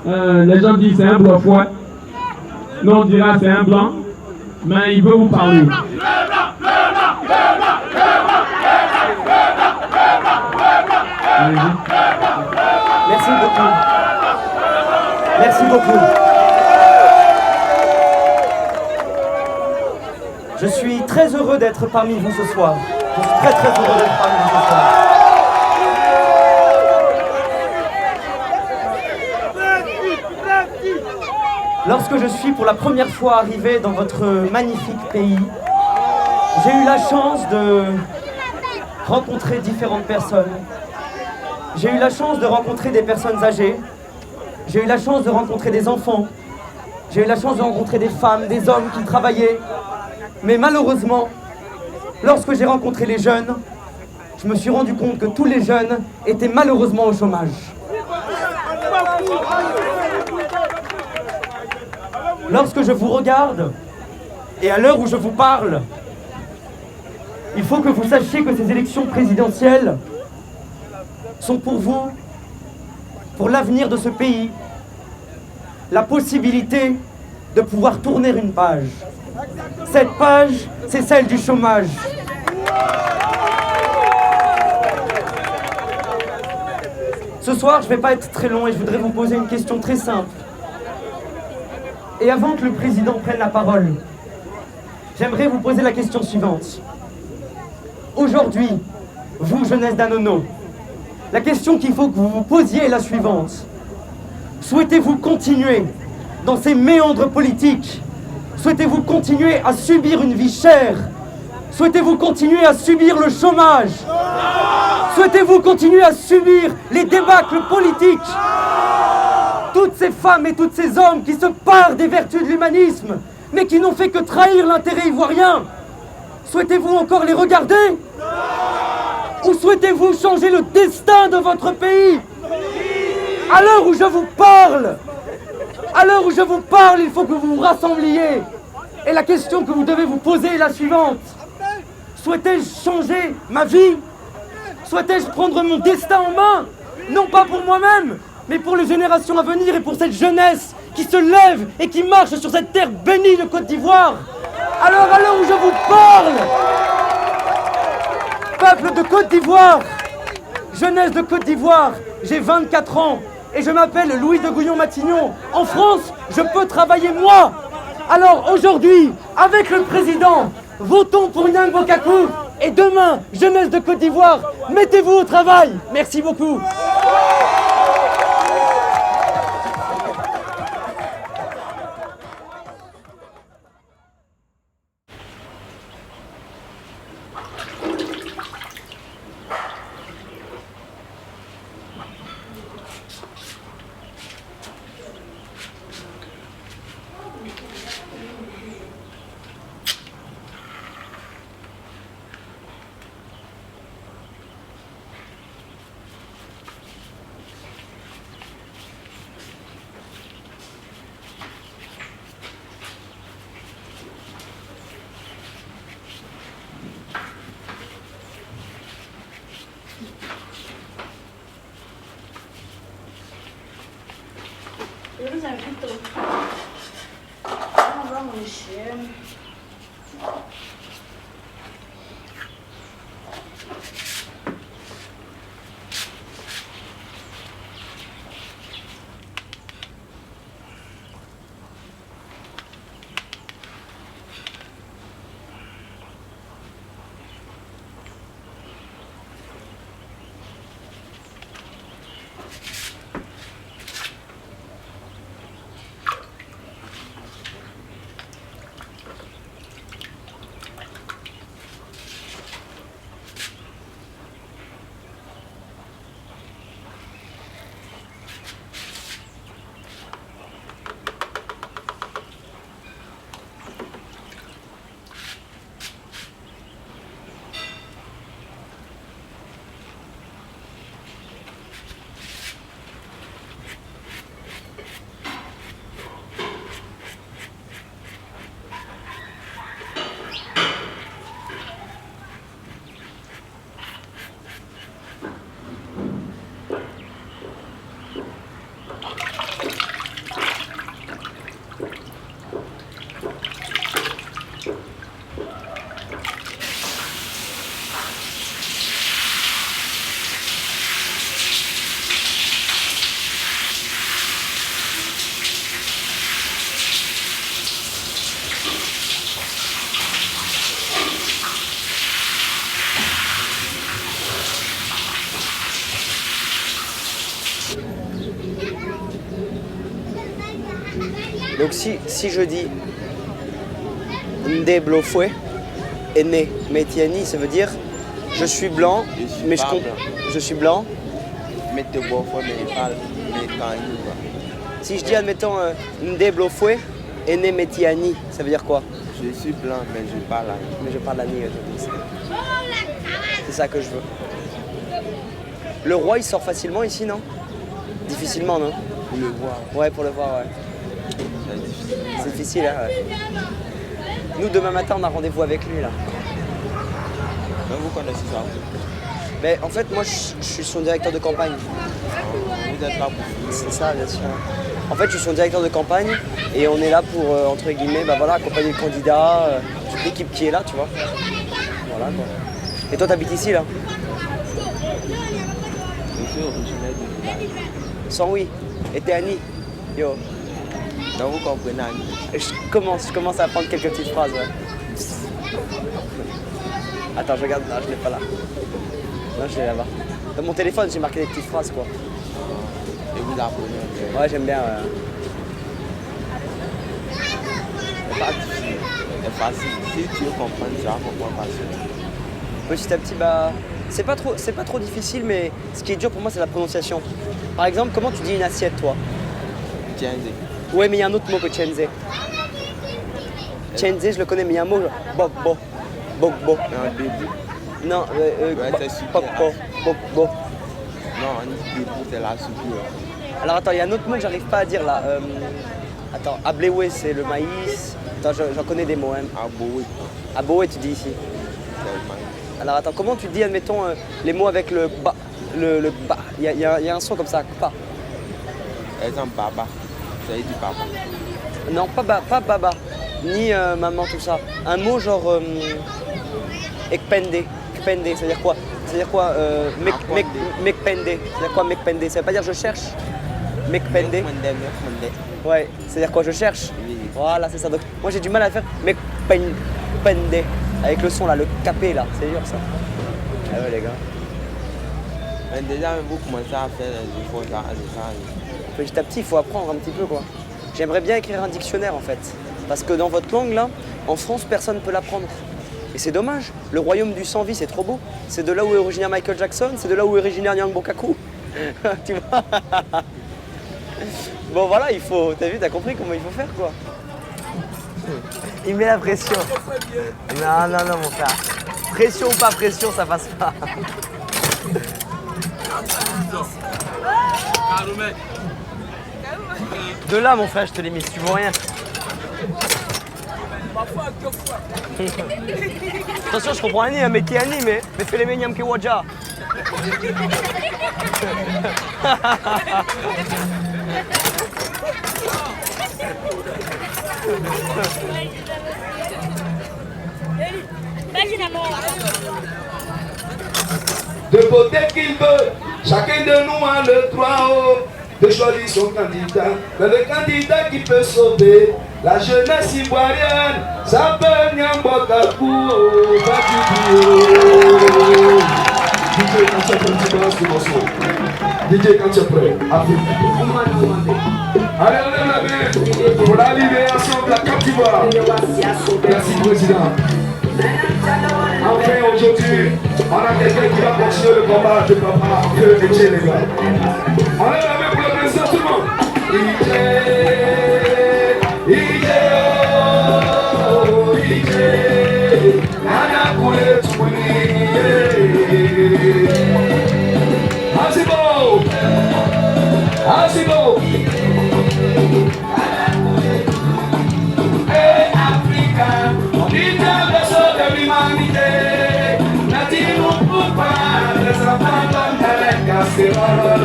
Les gens disent c'est un bluffouet. Nous on dira c'est un blanc. Mais il veut vous parler. Merci beaucoup. Merci beaucoup. Je suis très heureux d'être parmi vous ce soir. Je suis très heureux d'être parmi vous ce soir. Lorsque je suis pour la première fois arrivé dans votre magnifique pays, j'ai eu la chance de rencontrer différentes personnes. J'ai eu la chance de rencontrer des personnes âgées. J'ai eu la chance de rencontrer des enfants. J'ai eu la chance de rencontrer des femmes, des hommes qui travaillaient. Mais malheureusement, lorsque j'ai rencontré les jeunes, je me suis rendu compte que tous les jeunes étaient malheureusement au chômage. Lorsque je vous regarde, et à l'heure où je vous parle, il faut que vous sachiez que ces élections présidentielles sont pour vous, pour l'avenir de ce pays, la possibilité de pouvoir tourner une page. Cette page, c'est celle du chômage. Ce soir, je ne vais pas être très long et je voudrais vous poser une question très simple. Et avant que le président prenne la parole, j'aimerais vous poser la question suivante. Aujourd'hui, vous, jeunesse d'Anono, la question qu'il faut que vous vous posiez est la suivante. Souhaitez-vous continuer dans ces méandres politiques? Souhaitez-vous continuer à subir une vie chère? Souhaitez-vous continuer à subir le chômage? Souhaitez-vous continuer à subir les débâcles politiques? Toutes ces femmes et tous ces hommes qui se parent des vertus de l'humanisme, mais qui n'ont fait que trahir l'intérêt ivoirien, souhaitez-vous encore les regarder? Ou souhaitez-vous changer le destin de votre pays? À l'heure où je vous parle, il faut que vous vous rassembliez. Et la question que vous devez vous poser est la suivante. Souhaitez-je changer ma vie? Souhaitez-je prendre mon destin en main? Non pas pour moi-même, mais pour les générations à venir et pour cette jeunesse qui se lève et qui marche sur cette terre bénie de Côte d'Ivoire. Alors à l'heure où je vous parle, peuple de Côte d'Ivoire, jeunesse de Côte d'Ivoire, j'ai 24 ans et je m'appelle Louis de Gouillon-Matignon. En France, je peux travailler moi. Alors aujourd'hui, avec le président, votons pour Yang Bokakou et demain, jeunesse de Côte d'Ivoire, mettez-vous au travail. Merci beaucoup. Yo los invito. Vamos. Donc si je dis Nde Blofue, Ene Metiani, ça veut dire je suis blanc, mais je suis blanc. Mais te Blofue, mais il parle Mekani. Si je dis, admettons, Nde Blofue, Ene Metiani, ça veut dire quoi? Je suis blanc, mais je parle à Mais je parle à Ni. C'est ça que je veux. Le roi, il sort facilement ici, non? Difficilement, non? pour le voir. Ouais, pour le voir, ouais. C'est difficile. C'est difficile, hein, ouais. Nous, demain matin, on a rendez-vous avec lui, là. Mais vous connaissez ça? Mais en fait, moi, je suis son directeur de campagne. Vous êtes là pour filmer. C'est ça, bien sûr. En fait, je suis son directeur de campagne et on est là pour, entre guillemets, bah voilà, accompagner le candidat, toute l'équipe qui est là, tu vois. Voilà, quoi. Et toi, t'habites ici, là? Je suis originaire du village. Sans oui. Et t'es Annie? Yo. Donc vous comprenez Annie? Je commence à apprendre quelques petites phrases, ouais. Attends, je regarde, là, je l'ai pas là. Là, je l'ai là-bas. Dans mon téléphone, j'ai marqué des petites phrases, quoi. Et vous apprenez? Ouais, j'aime bien, ouais. C'est pas difficile, c'est facile. Si tu veux comprendre, tu vas comprendre facilement. Petit à petit, bah, c'est pas trop difficile, mais ce qui est dur pour moi, c'est la prononciation. Par exemple, comment tu dis une assiette, toi? Tienze. Ouais, mais il y a un autre mot que chenze. Chenze, je le connais, mais il y a un mot, bokbo. Bokbo. Mais en début, Non, ouais, c'est super. bokbo. Bokbo. Non, on dit début, c'est la soupure. Alors attends, il y a un autre mot que j'arrive pas à dire là. Attends, ablewe, c'est le maïs. Attends, j'en connais des mots, hein. À Boé, Aboé, tu dis ici. c'est le maïs. Alors attends, comment tu dis, admettons, les mots avec le ba? Le ba. Il y a un son comme ça, pas. Exemple, Baba. Ça veut dire Baba. Non, pas baba, ni maman, tout ça. Un mot genre ekpende. Ekpende, ça veut dire quoi? Ça veut dire quoi? Mekpende. Ça veut dire quoi mekpende? Ça veut pas dire je cherche? Mekpende. Mekpende. Ouais, c'est à dire quoi je cherche? Oui. Voilà, c'est ça. Donc moi j'ai du mal à faire mekpende. Avec le son là, le capé là, c'est dur ça. Ah ouais les gars. Mais déjà, vous commencez à faire des efforts, ça arrive. Petit à petit, il faut apprendre un petit peu quoi. J'aimerais bien écrire un dictionnaire en fait. Parce que dans votre langue là, en France, personne ne peut l'apprendre. Et c'est dommage. Le royaume du sans-vie, c'est trop beau. C'est de là où est originaire Michael Jackson, c'est de là où est originaire Nyang Bokaku. Tu vois? Bon voilà, il faut. T'as vu, t'as compris comment il faut faire quoi. Il met la pression. Non, mon frère. Pression ou pas pression, ça passe pas. De là, mon frère, je te l'ai mis, tu vois rien. Attention, je comprends rien, mais qui est Annie, mais fais les menyam qui waja. De voter qu'il veut, chacun de nous a le droit de choisir son candidat. Mais le candidat qui peut sauver la jeunesse ivoirienne s'appelle Nyambokakou. DJ, quand tu es prêt, tu balances le morceau. DJ, quand tu es prêt, Afrique. Allez, on lève la main pour la libération de la Côte d'Ivoire. Merci, président. Enfin, aujourd'hui, on a quelqu'un qui va continuer le combat de papa, que Etienne, les gars. On lève la main pour le président, tout le monde. Asibo. Hey Africa, leader de l'humanité, n'attire-nous pas les enfants comme la casserole.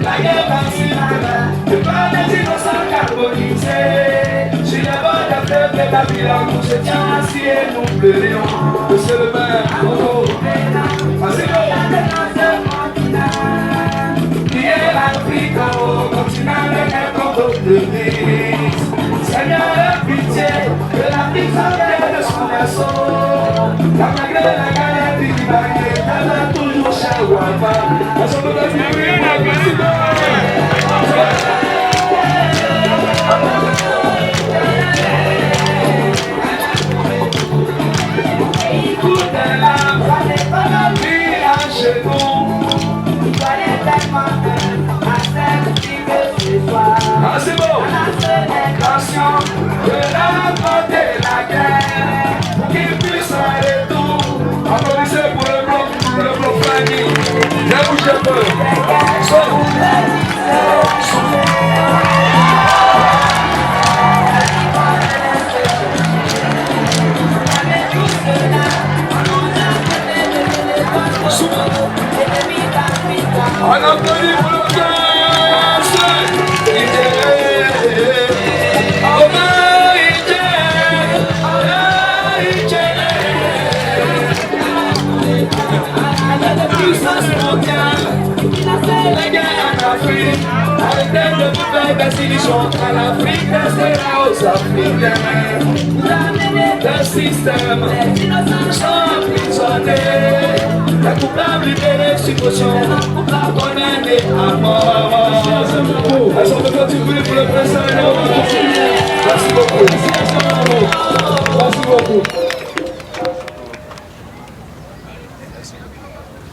La guerre vaccinale, c'est pas des innocents carbonisés. Sur les bords de fleuve de Babylone, nous étions assis et nous pleurions. Monsieur le maire, bonjour. Asibo. L'Afrique au continent de notre devise. Seigneur, aie pitié, que l'Afrique sorte de son assaut. Car malgré la galère du Libanais, elle a toujours Chawama. La somme de la vie, la présidente. Le système sans prisonnier, la culpabilité des situations, condamné à mort. Est-ce qu'on peut continuer pour le président? Merci beaucoup. Merci beaucoup.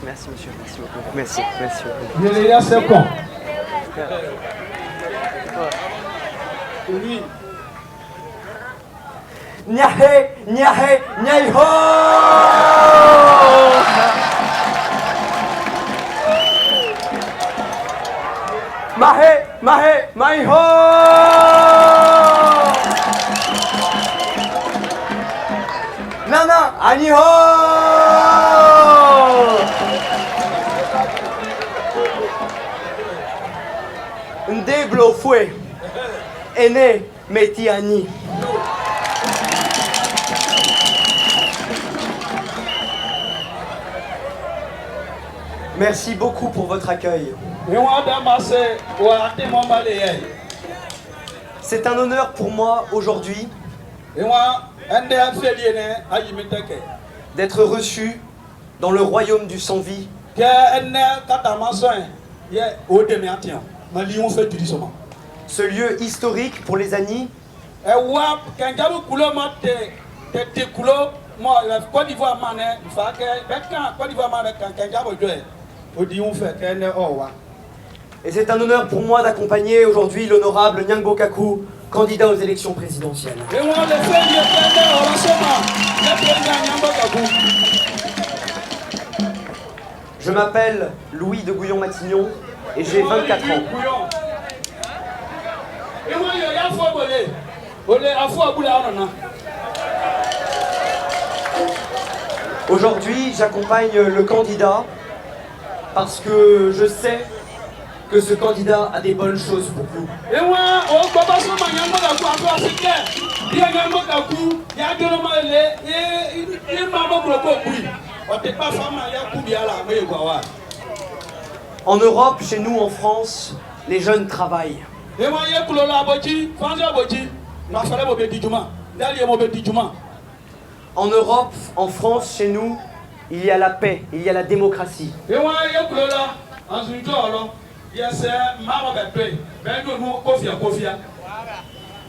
Merci monsieur, merci beaucoup. Merci, merci beaucoup. Il est assez con. Oui. Nyahe, nyahe, nyahe ho! Mahe, mahe, mahe ho! Nana, ani ho! Ndeblo fue, ene metiani. Merci beaucoup pour votre accueil. C'est un honneur pour moi aujourd'hui d'être reçu dans le royaume du sans-vie. Ce lieu historique pour les Ani. Et c'est un honneur pour moi d'accompagner aujourd'hui l'honorable Nyangbo Kaku, candidat aux élections présidentielles. Je m'appelle Louis de Gouillon-Matignon et j'ai 24 ans. Aujourd'hui, j'accompagne le candidat parce que je sais que ce candidat a des bonnes choses pour vous. En Europe, chez nous en France, les jeunes travaillent. En Europe, en France, chez nous, il y a la paix, il y a la démocratie.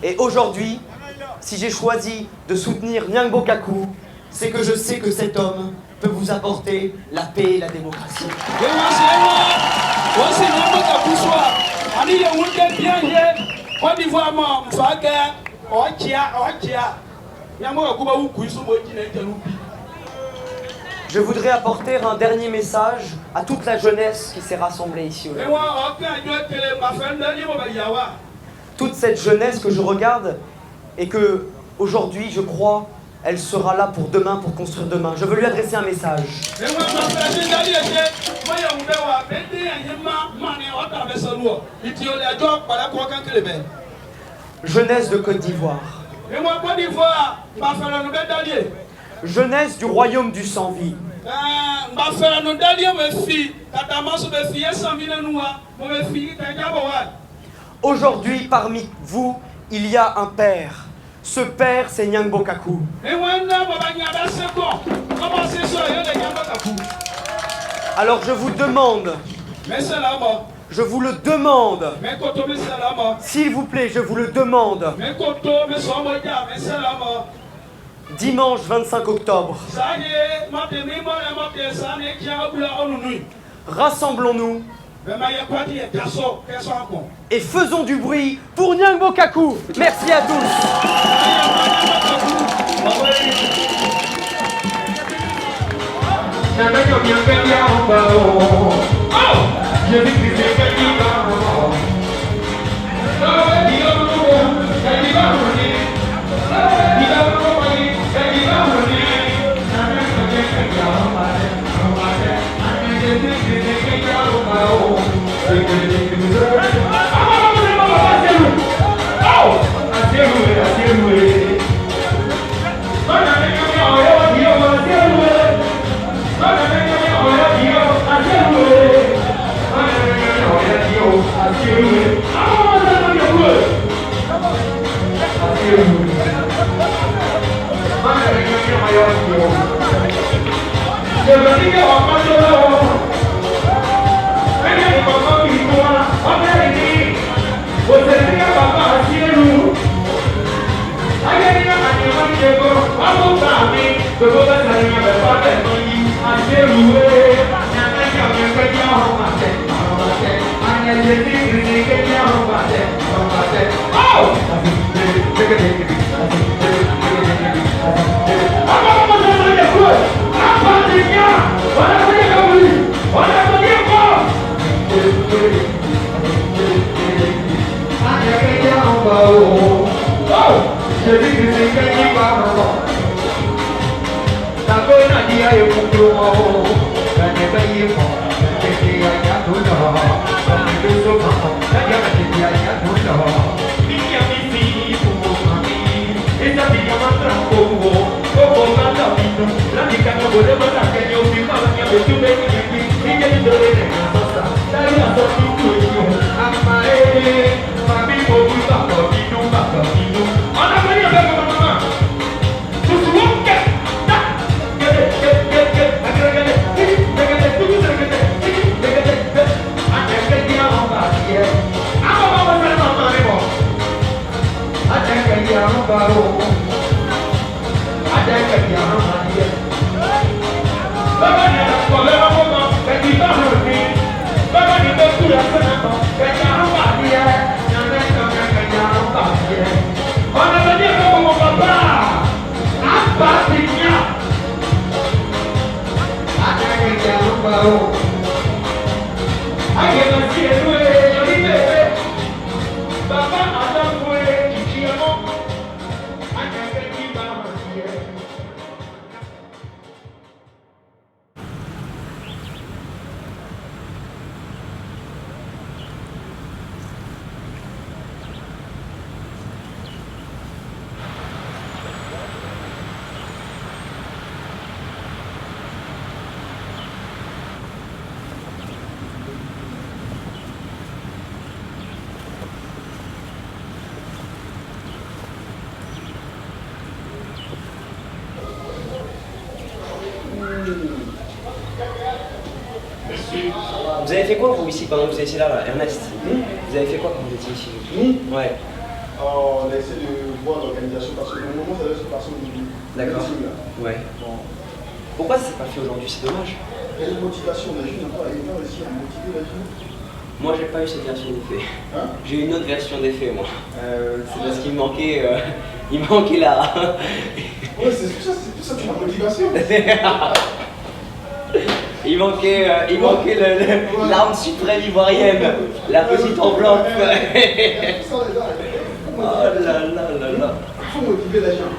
Et aujourd'hui, si j'ai choisi de soutenir Nyangbo Kaku, c'est que je sais que cet homme peut vous apporter la paix et la démocratie. Je voudrais apporter un dernier message à toute la jeunesse qui s'est rassemblée ici aujourd'hui. Toute cette jeunesse que je regarde et que, aujourd'hui, je crois, elle sera là pour demain, pour construire demain. Je veux lui adresser un message. Jeunesse de Côte d'Ivoire. Jeunesse du royaume du sans-vie. Aujourd'hui, parmi vous, il y a un père. Ce père, c'est Nyangbo Kaku. Alors je vous demande, je vous le demande, s'il vous plaît, je vous le demande, dimanche 25 octobre, rassemblons-nous et faisons du bruit pour Nyangbo Kaku. Merci à tous. Nyangbo Kaku. Vous avez fait quoi vous ici pendant que vous étiez là, Ernest? Vous avez fait quoi quand vous étiez ici? Ouais. On a essayé de voir l'organisation parce que le moment ça doit se passer au début. D'accord. Ouais. Bon. Pourquoi ça s'est pas fait aujourd'hui? C'est dommage. Il y a une motivation, les jeunes n'ont pas réussi à motiver les jeunes. Moi j'ai pas eu cette version d'effet. Hein? J'ai eu une autre version d'effet moi. C'est parce qu'il manquait il manquait la. Ouais, c'est tout ça la motivation. Il manquait l'arme suprême ivoirienne, la petite enveloppe. Oh là là là là. Il faut motiver les gens.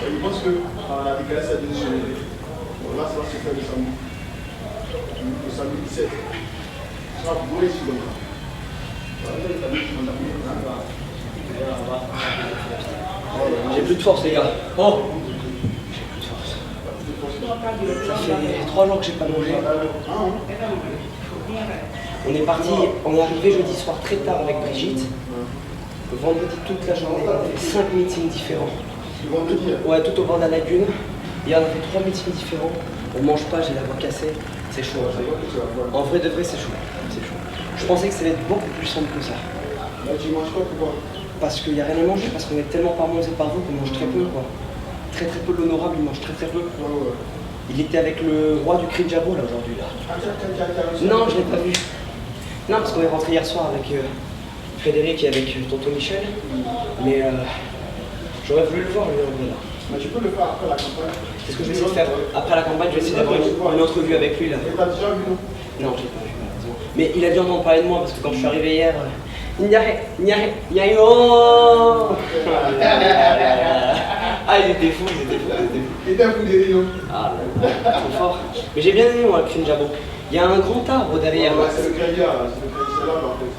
Je pense que la décalage a dû se lever. Là, ça va se faire le samedi. Le samedi 17. Ça va brûler sur le camp. J'ai plus de force les gars. Oh, j'ai plus de force. Ça fait 3 jours que j'ai pas mangé. On est parti, on est arrivé jeudi soir très tard avec Brigitte. Le vendredi toute la journée, on a fait 5 meetings différents. Ouais, tout au bord de la lagune. Hier on a fait 3 meetings différents. On mange pas, j'ai la voix cassée. C'est chaud. En vrai de vrai c'est chaud. C'est chaud. Je pensais que ça allait être beaucoup plus simple que ça. Là, tu manges quoi pourquoi? Parce qu'il n'y a rien à manger, parce qu'on est tellement parmontés par vous qu'on mange très peu quoi. Très peu de l'honorable, il mange très peu. Il était avec le roi du cri de Jabo là aujourd'hui là. Non, je l'ai pas vu. Non, parce qu'on est rentré hier soir avec Frédéric et avec tonton Michel. Mais j'aurais voulu le voir lui en vrai là. Mais tu peux le faire après la campagne. C'est ce que je vais essayer de faire. Après la campagne, je vais essayer d'avoir une entrevue avec lui là. Et t'as déjà vu nous? Non, j'ai pas vu, malheureusement. Mais il a dû entendre parler de moi parce que quand je suis arrivé hier. Ah, il était fou, il était fou. Il était fou des rios. Ah, trop fort. Mais j'ai bien aimé, moi, le Crinjabo. Il y a un grand arbre derrière. Ouais, c'est le Kenya, c'est là en fait.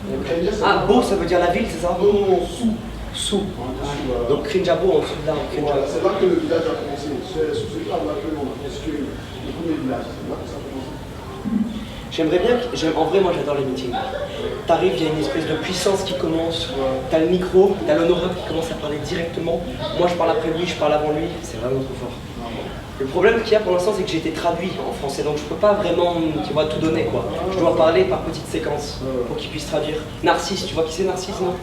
Le Kenya, c'est Ah, Beau, ça veut dire la ville, c'est ça? non, sous. Sous. Voilà. Donc Crinjabo en dessous de l'arbre. Voilà, c'est là que le village a commencé. C'est sous ce arbre-là que l'on a construit le premier village. C'est là que ça a commencé. J'aimerais bien, en vrai, moi j'adore les meetings. T'arrives, il y a une espèce de puissance qui commence, t'as le micro, t'as l'honorable qui commence à parler directement. Moi je parle après lui, je parle avant lui, c'est vraiment trop fort. Le problème qu'il y a pour l'instant, c'est que j'ai été traduit en français, donc je peux pas vraiment, tu vois, tout donner quoi. Je dois parler par petites séquences pour qu'il puisse traduire. Narcisse, tu vois qui c'est Narcisse, non?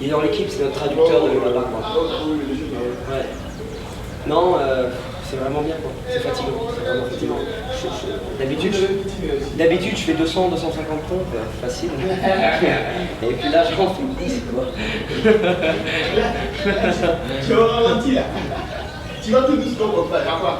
Il est dans l'équipe, c'est notre traducteur de là-bas quoi. Ouais. Non, c'est vraiment bien quoi. C'est fatigant, c'est vraiment fatigant. D'habitude, je fais 200, 250 pompes, facile. Et puis là, j'en fais 10 quoi. Tu vas ralentir là. Tu vas tout doucement pour faire, à quoi?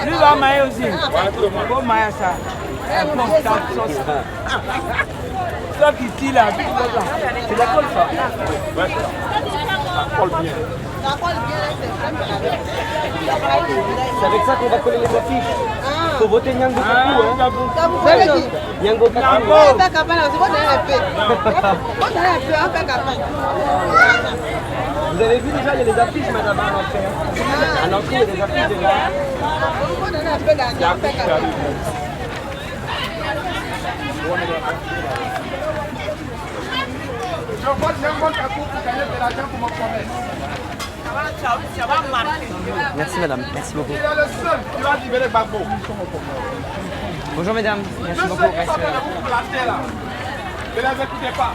Lui va mailler aussi. Faut mailler ça. Ça qui tire là, c'est la colle ça. Ouais. Ça colle bien. C'est avec ça qu'on va coller les affiches. Faut voter Nyango Kakou, hein. Nyango Kakou. Vous avez vu déjà, il y a des affiches, madame, à l'entrée. À l'entrée, il y a des affiches déjà. Je vois Nyango Kakou pour gagner de l'argent pour mon commerce. Merci madame, merci beaucoup. Il est le seul qui va libérer Gbagbo. Bonjour mesdames, merci Je beaucoup. sais qu'il va faire le coup de la terre là. Ne les écoutez pas.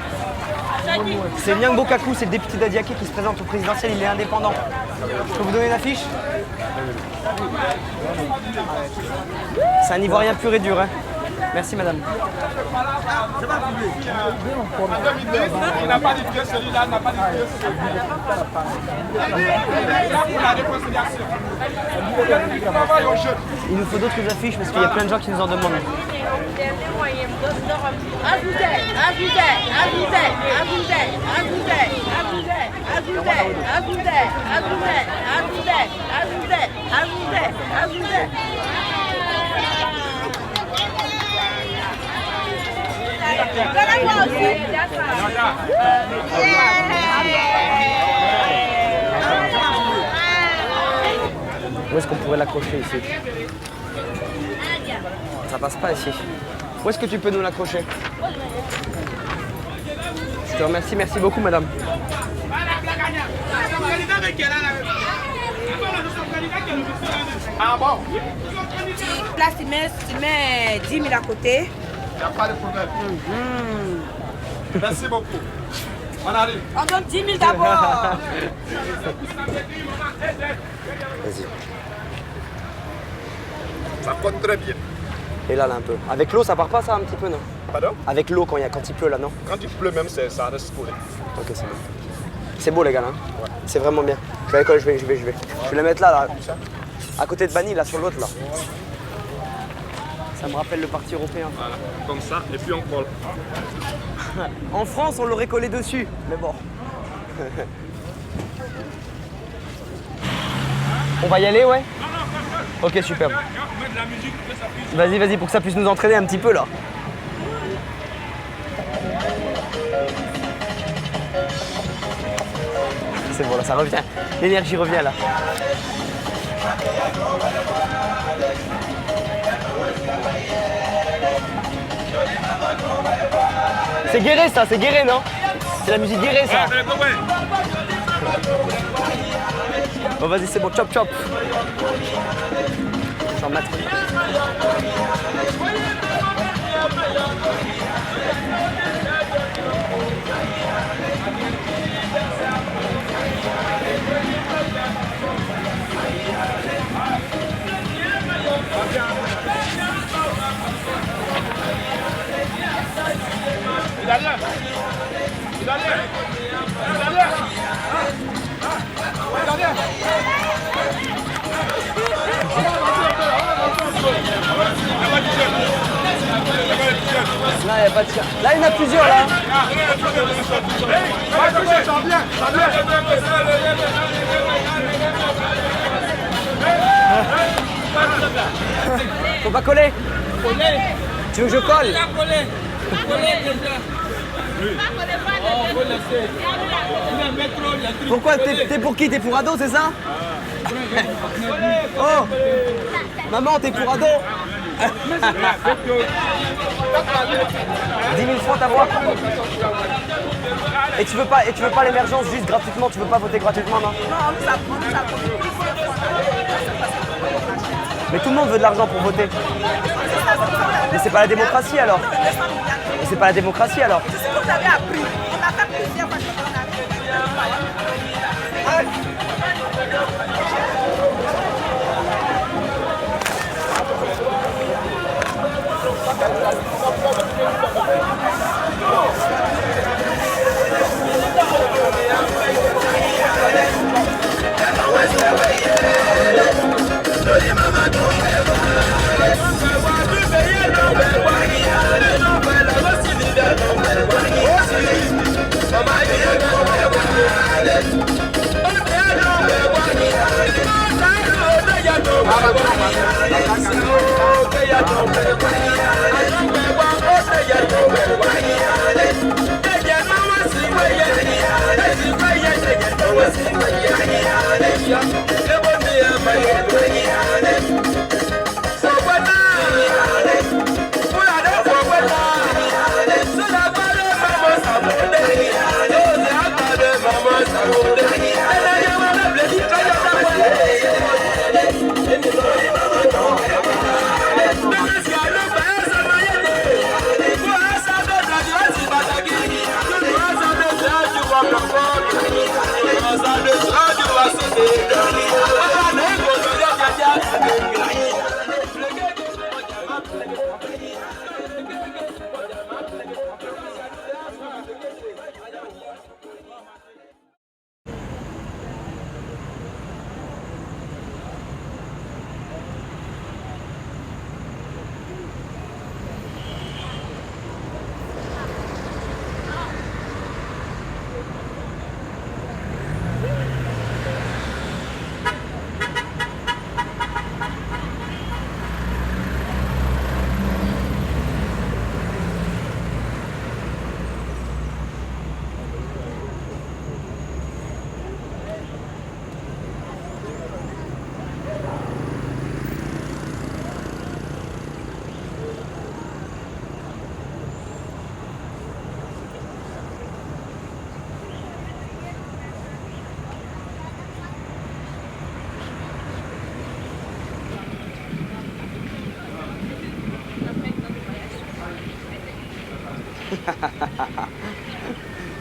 C'est Nyango Kakou, c'est le député d'Adiaké qui se présente au présidentiel, il est indépendant. Je peux vous donner l'affiche? C'est un Ivoirien pur et dur, hein. Merci madame. Il n'a pas dit que celui-là n'a pas dit que celui-là. Pour la réconciliation. Il nous faut d'autres affiches parce qu'il y a plein de gens qui nous en demandent. Où est-ce qu'on pourrait l'accrocher ici? Ça passe pas ici. Où est-ce que tu peux nous l'accrocher? Je te remercie, merci beaucoup madame. Ah bon? Là, tu mets 10 000 à côté. Il n'y a pas de problème. Merci beaucoup. On arrive. On donne 10 000 d'abord. Vas-y. Ça compte très bien. Et là un peu. Avec l'eau, ça part pas ça un petit peu, non? Pardon? Avec l'eau quand il pleut là, non? Quand il pleut même, ça reste collé. Ok, c'est bon. C'est beau les gars là. Hein? Ouais. C'est vraiment bien. Je vais à l'école, je vais. Je vais la mettre là. À côté de Bani, là, sur l'autre là. Ça me rappelle le parti européen. Voilà, comme ça, et puis on colle. En France, on l'aurait collé dessus, mais bon. On va y aller, ouais? Ok, super. Vas-y, pour que ça puisse nous entraîner un petit peu là. C'est bon, là, ça revient. L'énergie revient là. C'est guéré ça, c'est guéré, non? C'est la musique guérée ça. Bon vas-y, c'est bon, chop chop. Je vais en mettre. Là, il n'y a pas de tir. Là, il y en a plusieurs, là. Faut pas coller. Tu veux que je colle? Pourquoi? T'es pour qui? T'es pour ado, c'est ça? Oh! Maman, t'es pour ado? 10 000 francs ta voix. Et tu veux pas l'émergence juste gratuitement, tu veux pas voter gratuitement, non? Mais tout le monde veut de l'argent pour voter. Mais c'est pas la démocratie alors. Mais c'est pas la démocratie alors. C'est ce que vous avez appris. On a fait plusieurs fois.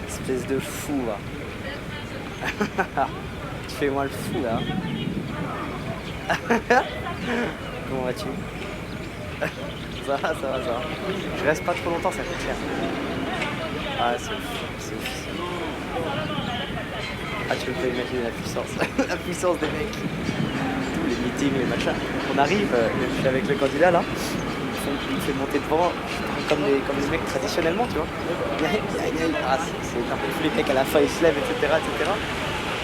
Espèce de fou, là. Tu fais moi le fou, là. Comment vas-tu? Ça va. Je reste pas trop longtemps, ça coûte cher. Ah, c'est ouf. Ah, tu peux pas imaginer la puissance. La puissance des mecs. Tous les meetings, les machins. On arrive, je suis avec le candidat, là. Il me fait monter devant, comme les mecs traditionnellement, tu vois. Ah, c'est un peu tous les mecs à la fin, ils se lèvent, etc.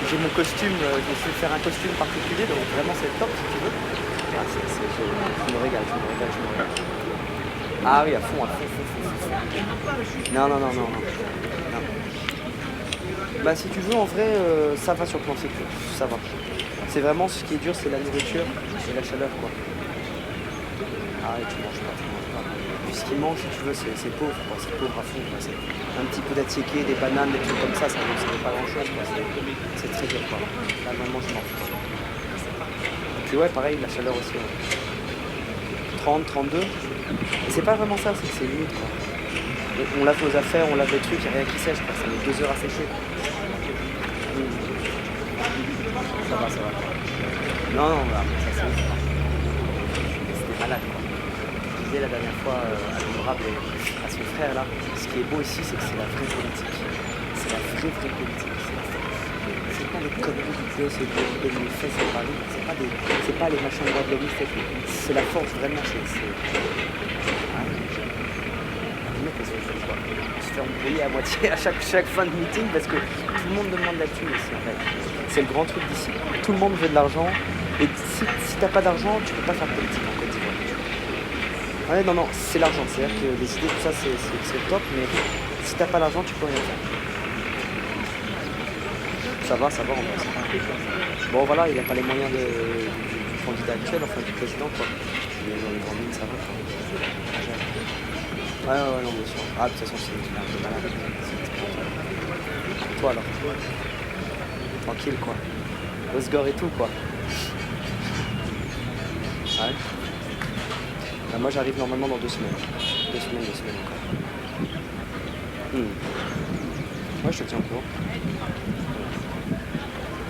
J'ai mon costume, je me suis fait faire un costume particulier, donc vraiment c'est top si tu veux. Ah, je me régale. Ah oui, à fond. Non. Bah si tu veux, en vrai, ça va sur le plan sécurité, ça va. C'est vraiment ce qui est dur, c'est la nourriture et la chaleur, quoi. Ah oui, tu manges pas. Puis ce qu'ils mangent, si tu veux, c'est pauvre, quoi. C'est pauvre à fond, quoi. C'est un petit peu d'attiéké, des bananes, des trucs comme ça ne vaut pas grand-chose, quoi. C'est très dur, quoi. Là, vraiment, je m'en fous. Et puis ouais, pareil, la chaleur aussi. Ouais. 30, 32. Et c'est pas vraiment ça, c'est que c'est limite, quoi. On lave nos affaires, on lave les trucs, il n'y a rien qui sèche, quoi. Ça met 2 heures à sécher. Ça va. Non, bah, ça c'est... C'était malade, quoi. Je disais la dernière fois favorable à son frère là. Ce qui est beau ici, c'est que c'est la vraie politique. C'est la vraie politique. C'est pas les conneries du PS et des fesses à Paris. C'est pas les machins droits de l'homme. C'est la force vraiment. Le mec, se faire embrouiller à moitié à chaque fin de meeting parce que tout le monde demande la thune ici en fait. C'est le grand truc d'ici. Tout le monde veut de l'argent et si t'as pas d'argent, tu peux pas faire politique en Côte d'Ivoire. Ouais, non, c'est l'argent. C'est-à-dire que les idées, tout ça, c'est le top, mais si t'as pas l'argent, tu peux rien faire. Ça va en fait. Bon voilà, il a pas les moyens du candidat actuel, enfin du président quoi. Il est dans les grandes lignes, ça va. Ouais, non, bien sûr. Ah, de toute façon, c'est un peu malade. Toi alors. Tranquille quoi. Osgore et tout quoi. Ouais. Bah, moi j'arrive normalement dans 2 semaines. 2 semaines encore. Ouais, je te tiens au courant.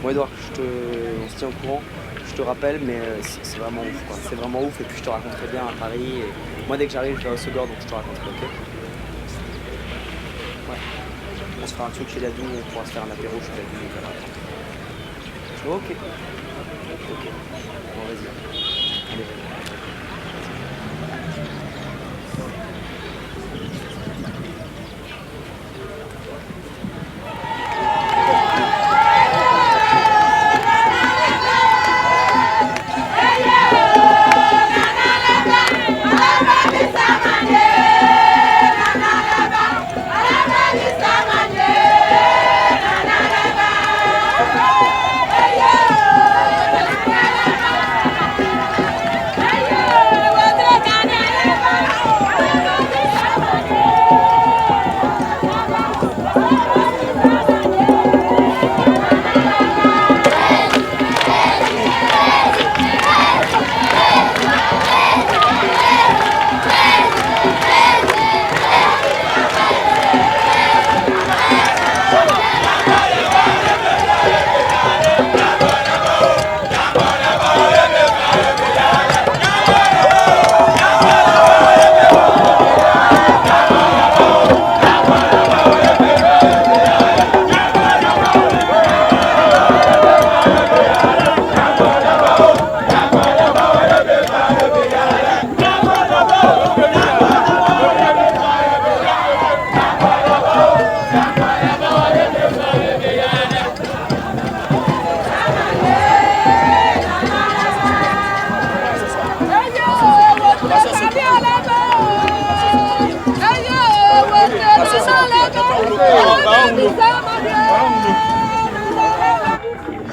Bon Edouard, on se tient au courant. Je te rappelle, mais c'est vraiment ouf quoi. C'est vraiment ouf et puis je te raconterai bien à Paris. Et moi dès que j'arrive, je vais au Osgore, donc je te raconterai, ok? Ouais. On se fera un truc chez Dadou, on pourra se faire un apéro chez Dadou, et voilà. Ok. Bon, vas-y. Allez.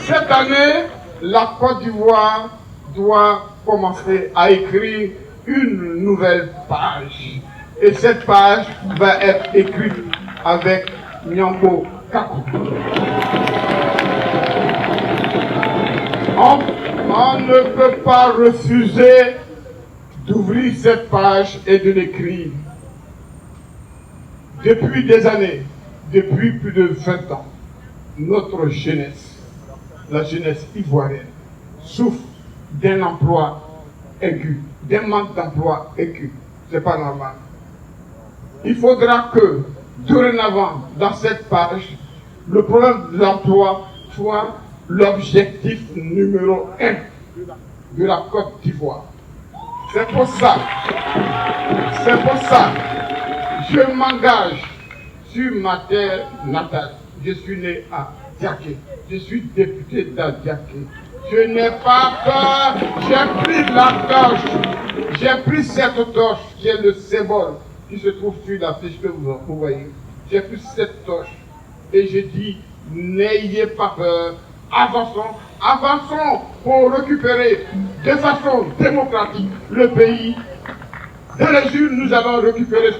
Cette année, la Côte d'Ivoire doit commencer à écrire une nouvelle page. Et cette page va être écrite avec Nyambo Kakou. On ne peut pas refuser d'ouvrir cette page et de l'écrire. Depuis des années, depuis plus de 20 ans, notre jeunesse, la jeunesse ivoirienne, souffre d'un emploi aigu, d'un manque d'emploi aigu. C'est pas normal. Il faudra que, dorénavant, dans cette page, le problème de l'emploi soit l'objectif numéro 1 de la Côte d'Ivoire. C'est pour ça, je m'engage sur ma terre natale. Je suis né à Diaké. Je suis député d'Adiaké. Je n'ai pas peur. J'ai pris la torche. J'ai pris cette torche qui est le symbole qui se trouve sur la fiche que vous voyez. J'ai pris cette torche et j'ai dit, n'ayez pas peur. Avançons pour récupérer de façon démocratique le pays. De les urnes, nous allons récupérer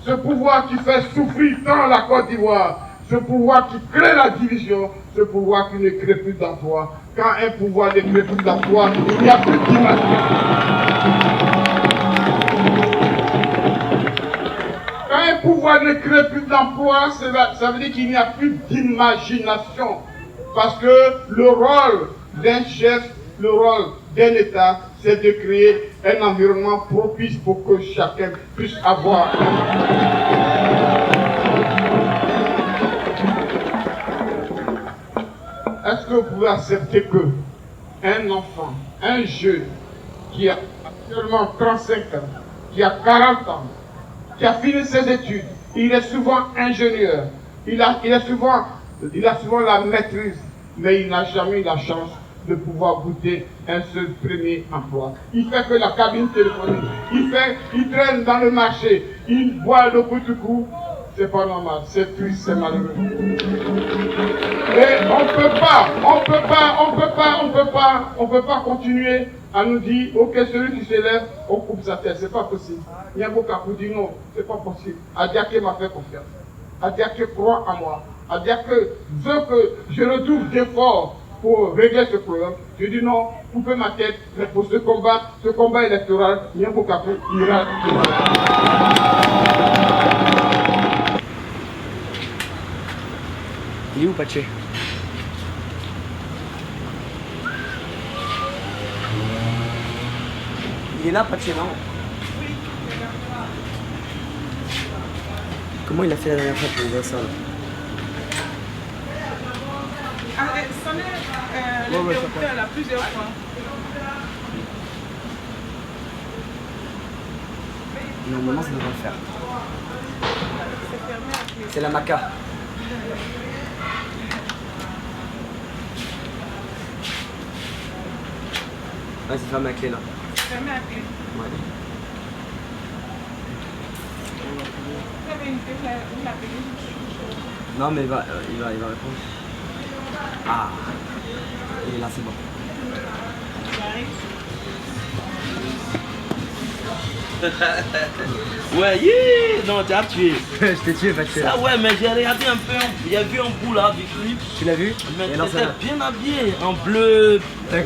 ce pouvoir qui fait souffrir tant la Côte d'Ivoire, ce pouvoir qui crée la division, ce pouvoir qui ne crée plus d'emploi. Quand un pouvoir ne crée plus d'emploi, il n'y a plus d'imagination. Quand un pouvoir ne crée plus d'emploi, ça veut dire qu'il n'y a plus d'imagination. Parce que le rôle d'un chef, le rôle d'un État, c'est de créer un environnement propice pour que chacun puisse avoir. Est-ce que vous pouvez accepter que un enfant, un jeune qui a actuellement 35 ans, qui a 40 ans, qui a fini ses études, il est souvent ingénieur, il a souvent la maîtrise, mais il n'a jamais eu la chance de pouvoir goûter un seul premier emploi. Il fait que la cabine téléphonique, il traîne dans le marché, il boit le coup du coup. C'est pas normal, c'est triste, c'est malheureux. Et on peut pas continuer à nous dire, ok, celui qui s'élève, on coupe sa tête, c'est pas possible. Nyabokakou dit non, c'est pas possible. Adiaké m'a fait confiance. Adiaké croit en moi. Adiaké veut que je retrouve d'efforts pour régler ce problème. Je dis non, coupez ma tête, mais pour ce combat électoral, Nyabokakou ira. Il est où, Paché? Il est là, Paché, non? Oui, il est là. Comment il a fait la dernière fois pour ouvrir ça, là? Sonné là plusieurs fois. Normalement, ça devrait le faire. C'est fermé à clé. C'est la maca. Ouais, c'est fermé à clé là. Fermé à clé. Ouais. Vous avez une clé, vous l'appelez. Non, mais il va répondre. Ah, il est là, c'est bon. Ouais, yeah. Non, tu as tué. Je t'ai tué, Paché. Ah ouais, mais j'ai regardé un peu, j'ai vu un bout là du clip. Tu l'as vu? Mais t'étais bien habillé, en bleu.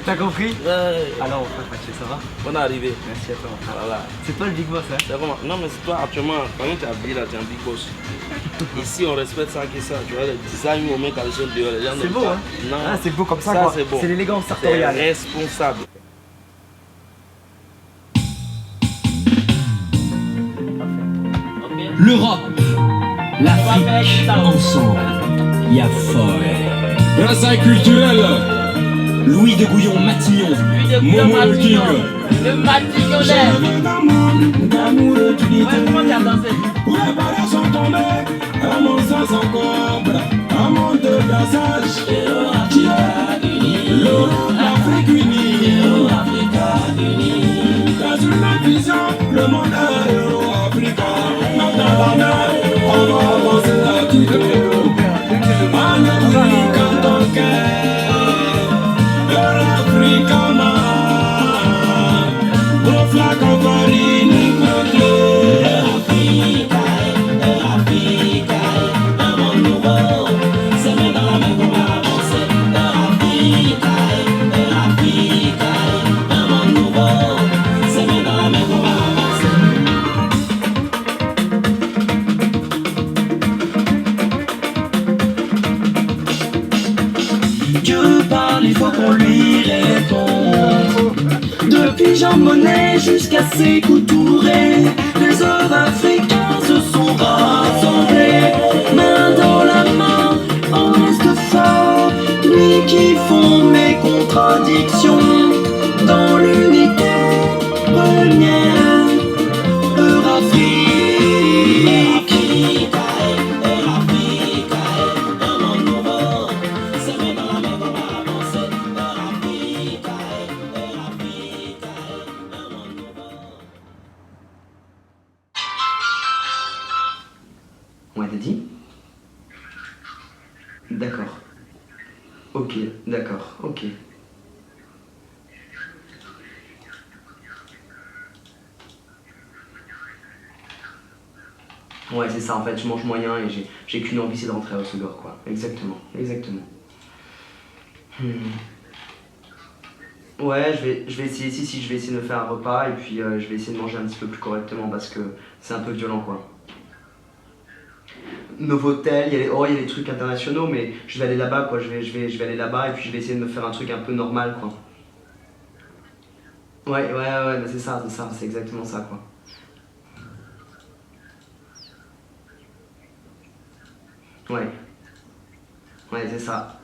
T'as compris? Ouais. Alors, Paché, ça va? Bonne arrivée. Merci à toi. Voilà. C'est toi le big boss, hein? Non, mais c'est toi actuellement, quand tu es habillé là, tu es un big boss. Ici, on respecte ça que ça. Tu vois, le design, on met quand ils sont dehors. Les gens c'est beau, hein? Non. Ah, c'est beau comme ça, ça quoi. C'est beau. C'est l'élégance sartoriale. C'est responsable. L'Europe, l'Afrique, ensemble, Yafoy. Brassailles culturel. Louis de Gouillon, Matignon, Momo le King. Le Matignolais. Ouais, comment tu as dansé? Où les barrières sont tombées, un monstre sans comble, un monde de passage. L'Europe, l'Afrique unie. Dans une même vision, le monde est euro-africain. Dans la mer, on va avancer la petite eau. En Afrique, en tant qu'elle, l'Afrique man. Gros flac en farine, gros bleu. Un monde nouveau, c'est main dans la main qu'on va avancer. Un monde nouveau, c'est main dans la main qu'on va avancer. Dieu parle, il faut qu'on lui réponde. Depuis Jean Monnet jusqu'à Sékou Touré, les Africains se sont rassemblés, main dans la main, on reste fort. Lui qui font mes contradictions dans l'unité première. Eurafrique, un monde nouveau, c'est main dans la main qu'on va avancer. Eurafrique, un monde nouveau. Ouais, t'as dit? D'accord. Ok, d'accord, ok. Ouais, c'est ça, en fait, je mange moyen et j'ai qu'une envie, c'est de rentrer à Osogor, quoi. Exactement, exactement. Ouais, je vais essayer, si, je vais essayer de me faire un repas et puis je vais essayer de manger un petit peu plus correctement parce que c'est un peu violent, quoi. Novotel, il y a les trucs internationaux, mais je vais aller là-bas, quoi. Je vais aller là-bas et puis je vais essayer de me faire un truc un peu normal, quoi. Ouais, c'est exactement ça, quoi. Ouais. Ouais, c'est ça.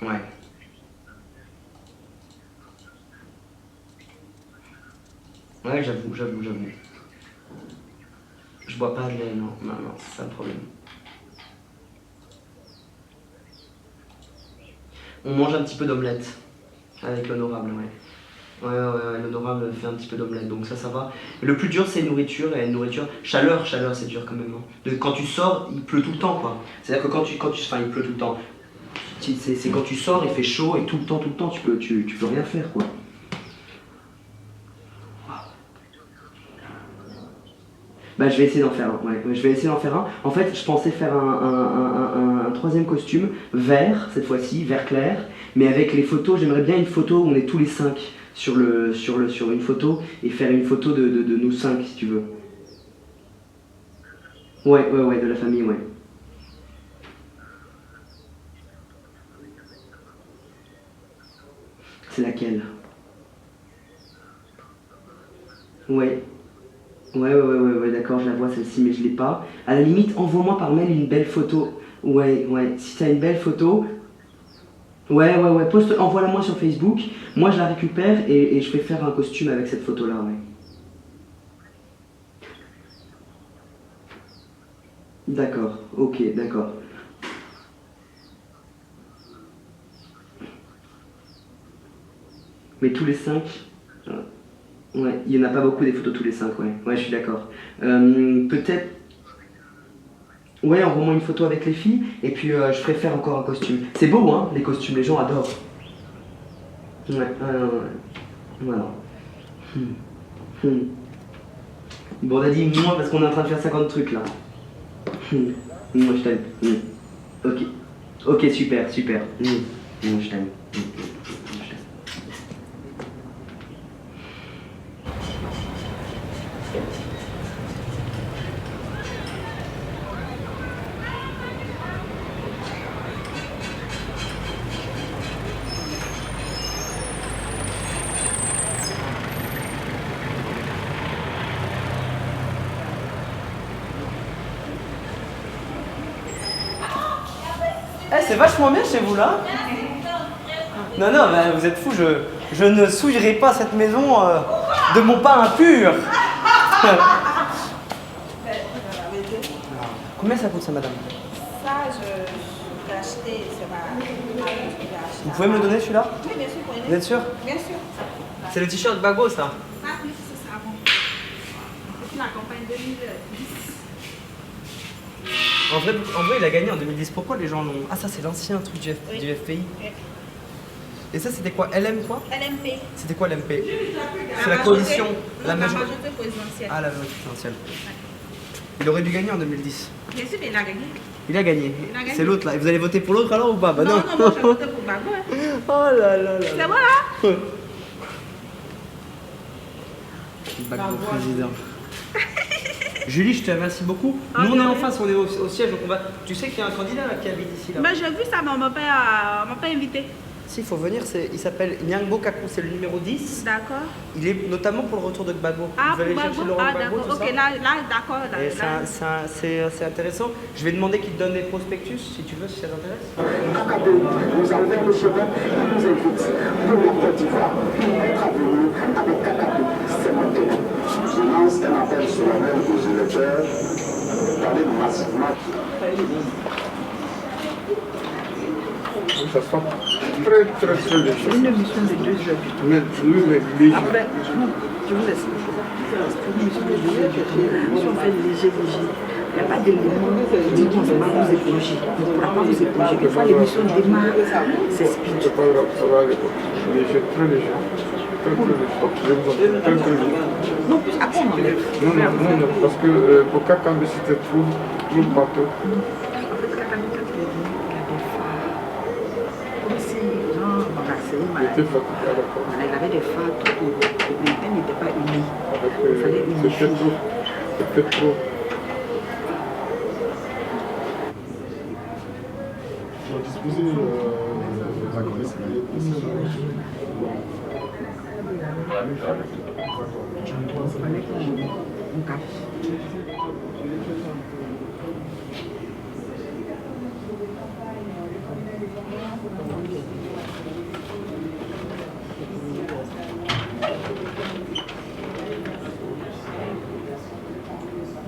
Ouais. Ouais, j'avoue. Je bois pas de lait, non, c'est ça le problème. On mange un petit peu d'omelette avec l'honorable, ouais. Ouais, l'honorable fait un petit peu d'omelette, donc ça va. Le plus dur, c'est nourriture, et nourriture... Chaleur, c'est dur quand même. Hein. Quand tu sors, il pleut tout le temps, quoi. C'est-à-dire que enfin, il pleut tout le temps. C'est quand tu sors, il fait chaud, et tout le temps, tu peux rien faire, quoi. Bah, je vais essayer d'en faire un, ouais. Je vais essayer d'en faire un. En fait, je pensais faire un troisième costume, vert, cette fois-ci, vert clair, mais avec les photos, j'aimerais bien une photo où on est tous les 5 sur une photo, et faire une photo de nous 5, si tu veux. Ouais, de la famille, ouais. C'est laquelle? Ouais, d'accord, je la vois celle-ci, mais je l'ai pas. À la limite, envoie-moi par mail une belle photo. Ouais, si t'as une belle photo... Ouais, envoie-la moi sur Facebook. Moi, je la récupère et je vais faire un costume avec cette photo-là, ouais. D'accord, ok, d'accord. Mais tous les 5... Ouais, il n'y en a pas beaucoup des photos tous les 5, ouais. Ouais, je suis d'accord. Peut-être... Ouais, envoie-moi une photo avec les filles, et puis je ferai faire encore un costume. C'est beau, hein, les costumes, les gens adorent. Ouais. Voilà. Bon, on a dit moi parce qu'on est en train de faire 50 trucs, là. Moi, je t'aime. Ok, super. Moi, je t'aime. C'est vachement bien chez vous là. Non, bah, vous êtes fous, je ne souillerai pas cette maison de mon pas impur. Combien ça coûte ça, madame? Ça, je l'ai acheté, c'est ma... Vous pouvez me le donner celui-là? Oui, bien sûr. Vous êtes sûr? Bien sûr. C'est le t-shirt Bago, ça? Ah oui, c'est ça, bon. C'est la campagne 2010. En vrai, il a gagné en 2010. Pourquoi les gens l'ont... Ah, ça, c'est l'ancien truc du FPI. Oui. Et ça, c'était quoi? LM quoi? LMP. C'était quoi l'MP? C'est la coalition... La majorité présidentielle. Ah, la majorité présidentielle. Il aurait dû gagner en 2010. Bien sûr, mais il a gagné. Il a gagné. C'est l'autre là. Et vous allez voter pour l'autre alors ou pas? Bah non. Non, moi j'ai voté pour Bago. Oh là là. C'est moi là? Bago président. Julie, je te remercie beaucoup. Nous, on est en face, on est au siège, donc on va... Tu sais qu'il y a un candidat là, qui habite ici, là. Ben, j'ai vu ça, mais on m'a pas invité. Si, il faut venir, il s'appelle Nyangbo Kakou, c'est le numéro 10. D'accord. Il est notamment pour le retour de Gbagbo. Ah, vous allez chercher Laurent Gbagbo, d'accord. Ok, là, d'accord. C'est intéressant. Je vais demander qu'il te donne des prospectus, si tu veux, si ça t'intéresse. Nous avons le chemin qui nous invite pour la Côte d'Ivoire. Être à venir avec Kakadou, c'est maintenant. Je lance un appel solennel aux électeurs d'aller massivement. Ça sent très léger. Une émission de 2 heures. Mais léger. Après, je vous laisse. Une émission de 2 heures. Si on fait léger, il n'y a pas d'élément qui dit qu'on ne va pas vous éponger. On ne pourra pas vous éponger. Des fois, l'émission démarre, c'est speed. Ça va aller. Léger, très léger. Très léger. Je vous en prie, très léger. Non, après on enlève. Non, parce que pour Kakandé, c'était trop bateau. Il avait des phares, tout le bulletin n'était pas uni. Il fallait unifier. C'était trop. On va disposer la Et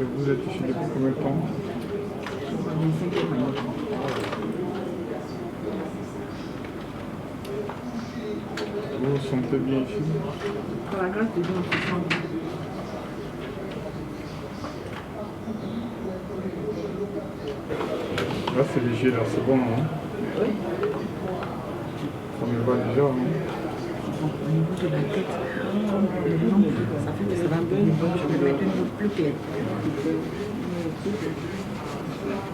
vous êtes ici depuis combien de temps? Vous vous sentez bien ici? Par la grâce de Dieu, on se sent bien. Là c'est léger, là c'est bon, hein? Oui. Ça me va déjà, hein? Au niveau de la tête, comme le ventre, ça fait que ça va un peu mieux. Je vais mettre une autre plus claire.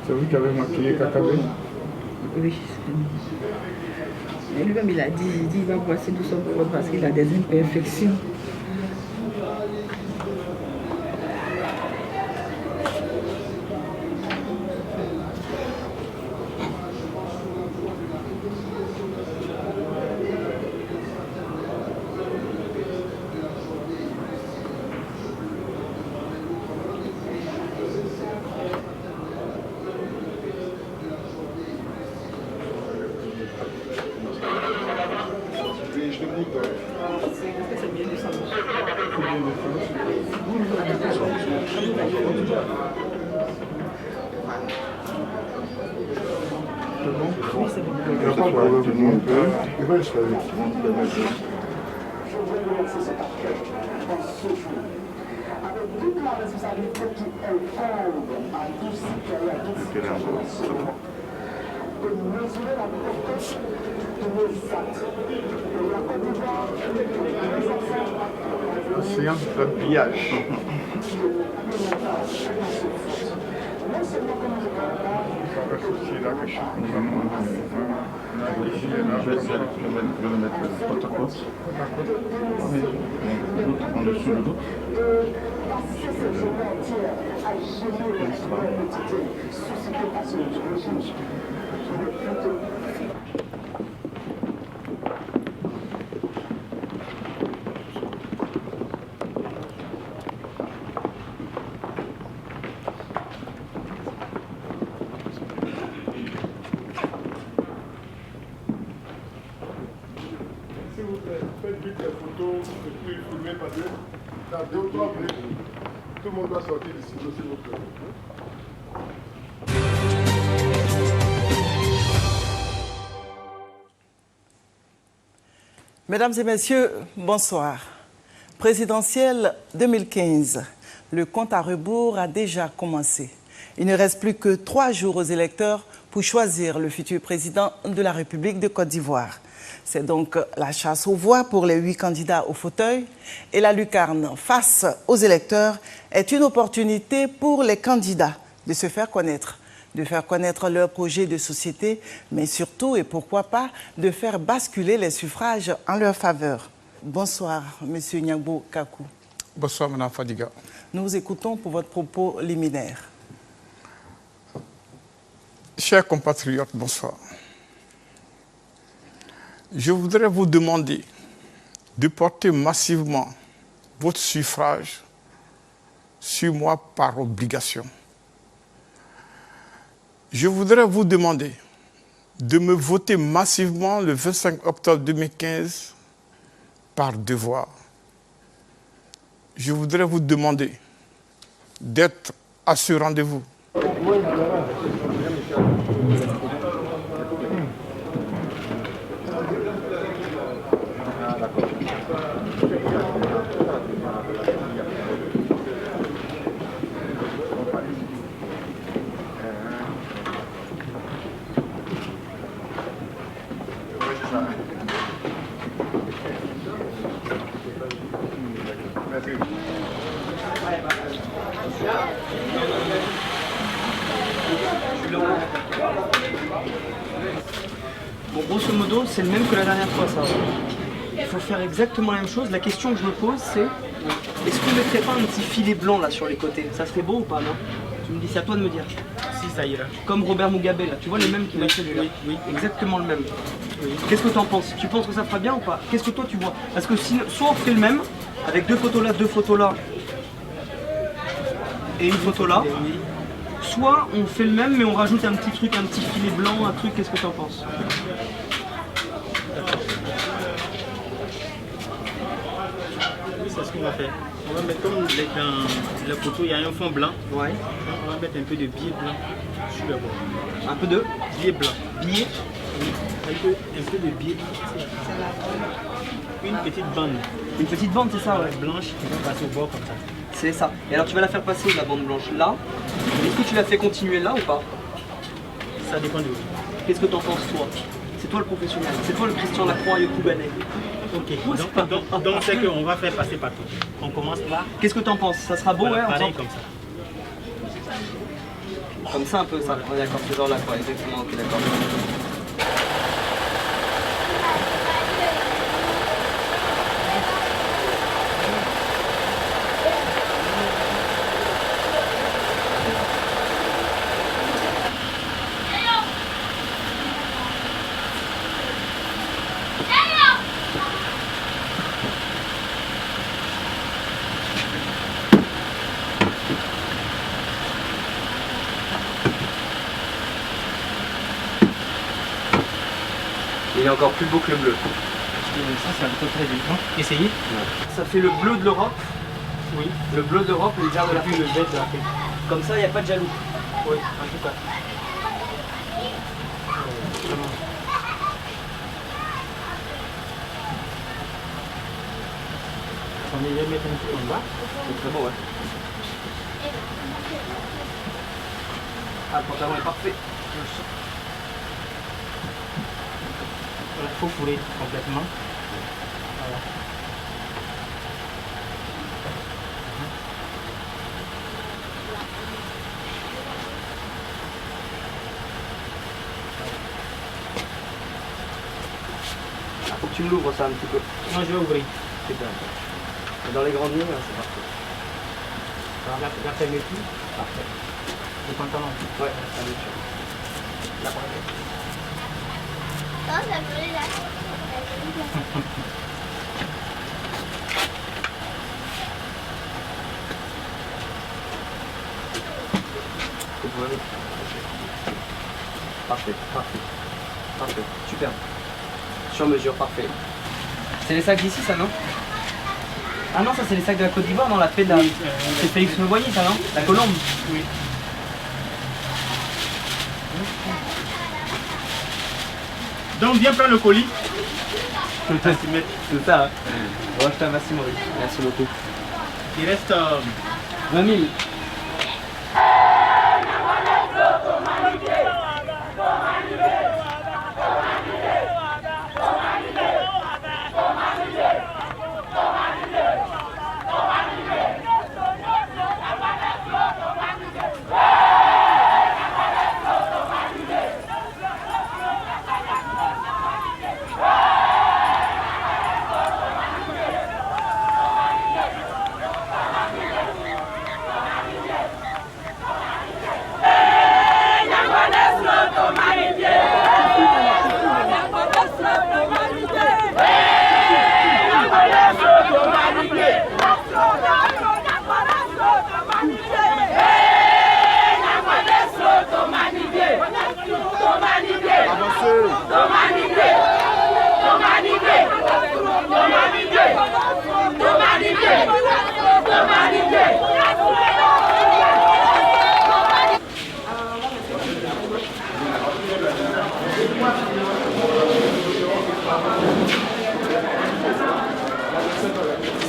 C'est vous qui avez maquillé Kakabé? Oui, c'est lui. Et lui-même, il a dit, il va brosser tout son corps parce qu'il a des imperfections. Avec toute la responsabilité qui incombe à tous citoyens, à toutes citoyennes, de mesurer la portée de nos actes. De la Côte d'Ivoire, les enfants, La séance d'habillage. non seulement comme je Je vais le mettre côte à côte. En dessous le dos. passer cette journée entière à gérer l'identité suscitée par ce régime. Faites vite les photos et puis filmez parce que dans 2 ou 3 minutes, tout le monde doit sortir d'ici, s'il vous plaît. Mesdames et messieurs, bonsoir. Présidentielle 2015, le compte à rebours a déjà commencé. Il ne reste plus que 3 jours aux électeurs pour choisir le futur président de la République de Côte d'Ivoire. C'est donc la chasse aux voix pour les 8 candidats au fauteuil et la lucarne face aux électeurs est une opportunité pour les candidats de se faire connaître, de faire connaître leur projet de société, mais surtout et pourquoi pas de faire basculer les suffrages en leur faveur. Bonsoir, Monsieur Nyagbo Kakou. Bonsoir, Mme Fadiga. Nous vous écoutons pour votre propos liminaire. Chers compatriotes, bonsoir. Je voudrais vous demander de porter massivement votre suffrage sur moi par obligation. Je voudrais vous demander de me voter massivement le 25 octobre 2015 par devoir. Je voudrais vous demander d'être à ce rendez-vous. Bon, grosso modo, c'est le même que la dernière fois, ça. Il faut faire exactement la même chose. La question que je me pose, c'est est-ce qu'on ne mettrait pas un petit filet blanc là sur les côtés? Ça serait beau ou pas, non? Tu me dis, c'est à toi de me dire. Si, ça ira. Comme Robert Mugabe, là. Tu vois le même qui m'a fait celui-là. Oui. Exactement le même. Oui. Qu'est-ce que tu en penses? Tu penses que ça fera bien ou pas? Qu'est-ce que toi tu vois? Parce que sinon, soit on fait le même, avec 2 photos là, 2 photos là, et une photo là. Soit on fait le même, mais on rajoute un petit truc, un petit filet blanc, un truc. Qu'est-ce que tu en penses? Oui, c'est ce qu'on va faire. On va mettre comme dans la photo, il y a un fond blanc. Ouais. On va mettre un peu de billet blanc sur le bord. Un peu de billet blanc. Billet? Oui. Un peu de billet. Une petite bande. Une petite bande, c'est ça, ouais. Blanche qui va passer au bord comme ça. C'est ça. Et alors tu vas la faire passer, la bande blanche, là. Est-ce que tu la fais continuer là ou pas? Ça dépend de vous. Qu'est-ce que t'en penses, toi? C'est toi le professionnel. C'est toi le Christian Lacroix Yokoubanais. Ok. Donc c'est qu'on va faire passer partout. On commence là. Qu'est-ce que t'en penses? Ça sera beau, voilà, ouais? Pareil comme ça. Comme ça un peu, ça. Ouais, d'accord, ce genre-là, quoi. Exactement, ok, d'accord. Il est encore plus beau que le bleu. Ça, c'est un peu très différent. Essayez. Ça fait le bleu de l'Europe. Oui. Le bleu d'Europe et le vert de l'Afrique. Le vert de l'Afrique. Comme ça, il n'y a pas de jaloux. Oui, en tout cas. On est mettre un peu en bas. C'est très beau, ouais. Ah, le pantalon est parfait. Il faut fourrer complètement. Voilà. Faut que tu me l'ouvres ça un petit peu. Non, je vais ouvrir. C'est bien. Et dans les grandes lignes, c'est parfait. La fermeture. Parfait. Le pantalon. Ouais, ça bien sûr. La première. Parfait, parfait. Parfait, super. Sur mesure, parfait. C'est les sacs d'ici, ça, non? Ah non, ça c'est les sacs de la Côte d'Ivoire, non? La paix de la... C'est Félix Meboigny, ça, non? La colombe? Oui. Donc viens prendre le colis. C'est ça, hein. Bon, je te remercie, Maurice. Merci beaucoup. Il reste 20 000.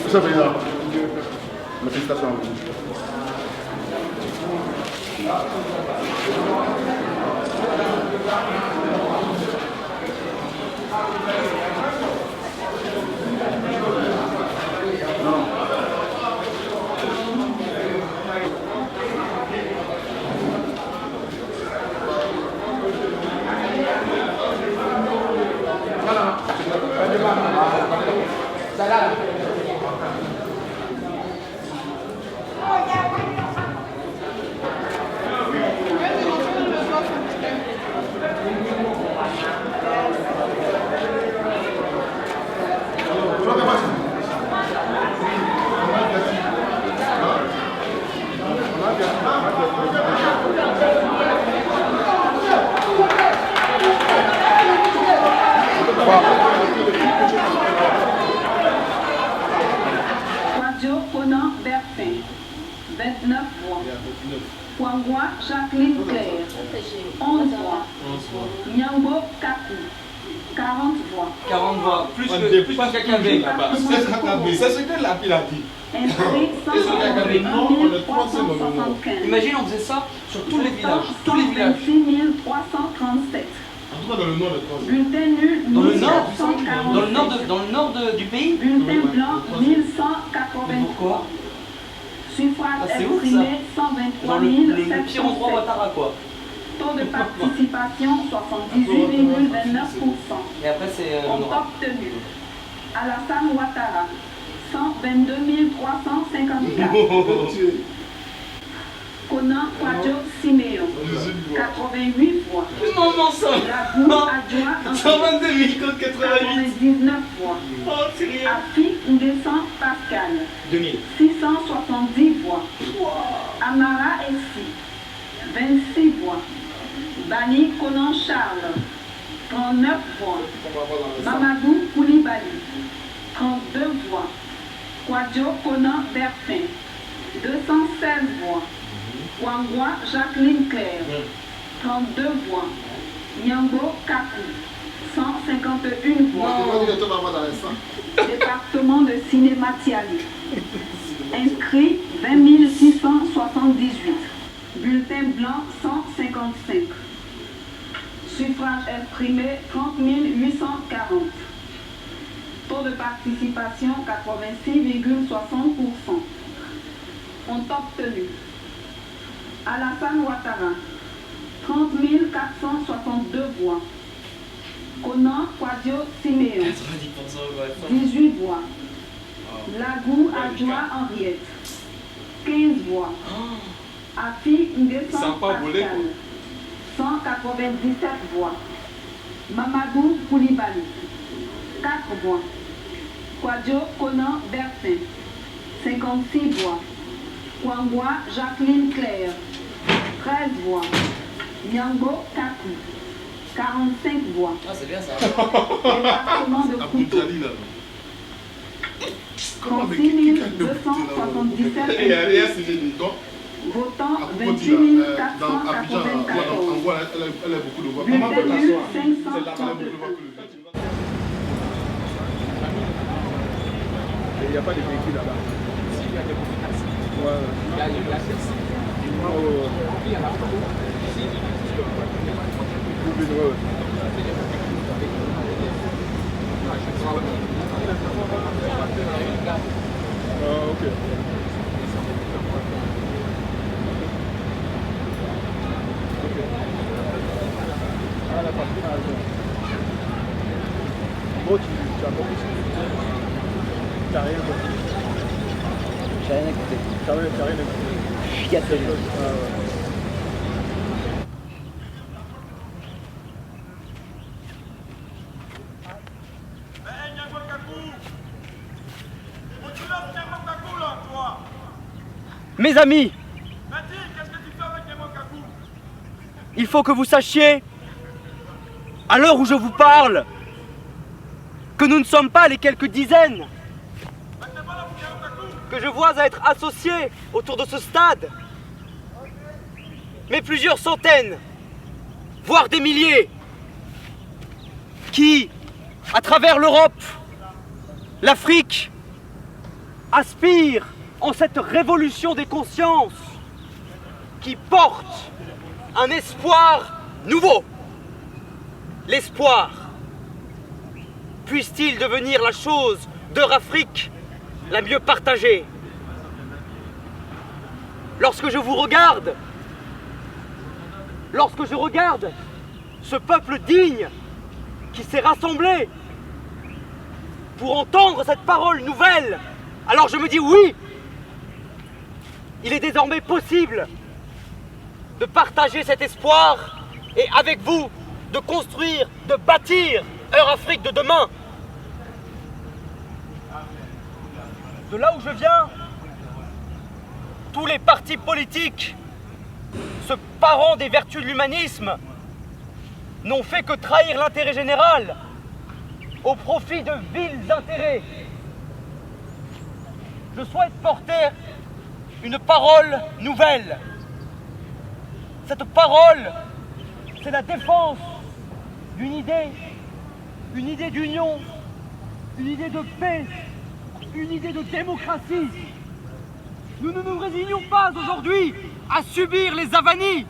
Monsieur le Président, mes félicitations à vous. Kwangwa Jacqueline Claire, 11 voix. Nyambo Kaku, 40 voix. 40 voix, plus que KKV. C'est ce que la pile a dit. Inscrit 181 Imagine, on faisait ça sur tous les villages. Tous les villages. 26 337. En tout cas, dans le nord de France. Bulletin nul, Dans le nord 1147. Dans le nord du pays. Bulletin blanc, 1183. Pourquoi? Suffrage c'est ouf, exprimé, ça. 123 Dans le pire endroit 707. Ouattara, quoi. Taux de participation, 78,29%. Et après, c'est Ont obtenu Alassane Ouattara, 122 354. Conan Kwadjo Siméon, 88 voix. Non, ça. Lagou Adjoa 122 000 contre 99 voix. Oh, c'est rien. Afi Ndessan Pascal, 2000. 670 voix. Amara Essi, 26 voix. Bani Conan Charles, 39 voix. Mamadou Koulibaly, 32 voix. Kwadjo Conan Bertin, 216 voix. Kwangwa Jacqueline Claire, 32 voix. Nyambo Kaku, 151 voix. Département de Cinématiali. Inscrit 20 678. Bulletin blanc 155. Suffrage exprimé 30 840. Taux de participation 86,60%. Ont obtenu Alassane Ouattara, 30 462 voix. Conan Kwadjo Siméon, 18 voix. Lagou Adjoa Henriette, 15 voix. Afi Ndessan Pascal, 197 voix. Mamadou Koulibaly, 4 voix. Kwadjo Conan Bertin, 56 voix. Kwangwa Jacqueline Claire, 13 voix. Nyambo Kaku, 45 voix. Ah, c'est bien ça. Département de Koutou, 36 277 votants, 28 494. Bulletin nul, 532. Il n'y a pas de véhicule là-bas. Il y a des complications. Il y a des places. Ok. Ah, la partie là. Bon, tu as compris ce que tu dis. Tu n'as rien compris. J'ai rien écouté. T'as rien écouté. Il y a quelque chose. Ah ouais. Mes amis, il faut que vous sachiez, à l'heure où je vous parle, que nous ne sommes pas les quelques dizaines que je vois à être associés autour de ce stade, mais plusieurs centaines, voire des milliers, qui, à travers l'Europe, l'Afrique, aspirent en cette révolution des consciences qui porte un espoir nouveau. L'espoir, puisse-t-il devenir la chose d'Eurafrique la mieux partagée. Lorsque je vous regarde, lorsque je regarde ce peuple digne qui s'est rassemblé pour entendre cette parole nouvelle, alors je me dis oui, il est désormais possible de partager cet espoir et avec vous de construire, de bâtir Eurafrique de demain. De là où je viens, tous les partis politiques, se parant des vertus de l'humanisme, n'ont fait que trahir l'intérêt général au profit de vils intérêts. Je souhaite porter une parole nouvelle, Cette parole, c'est la défense d'une idée, une idée d'union, une idée de paix, une idée de démocratie. Nous ne nous résignons pas aujourd'hui à subir les avanies.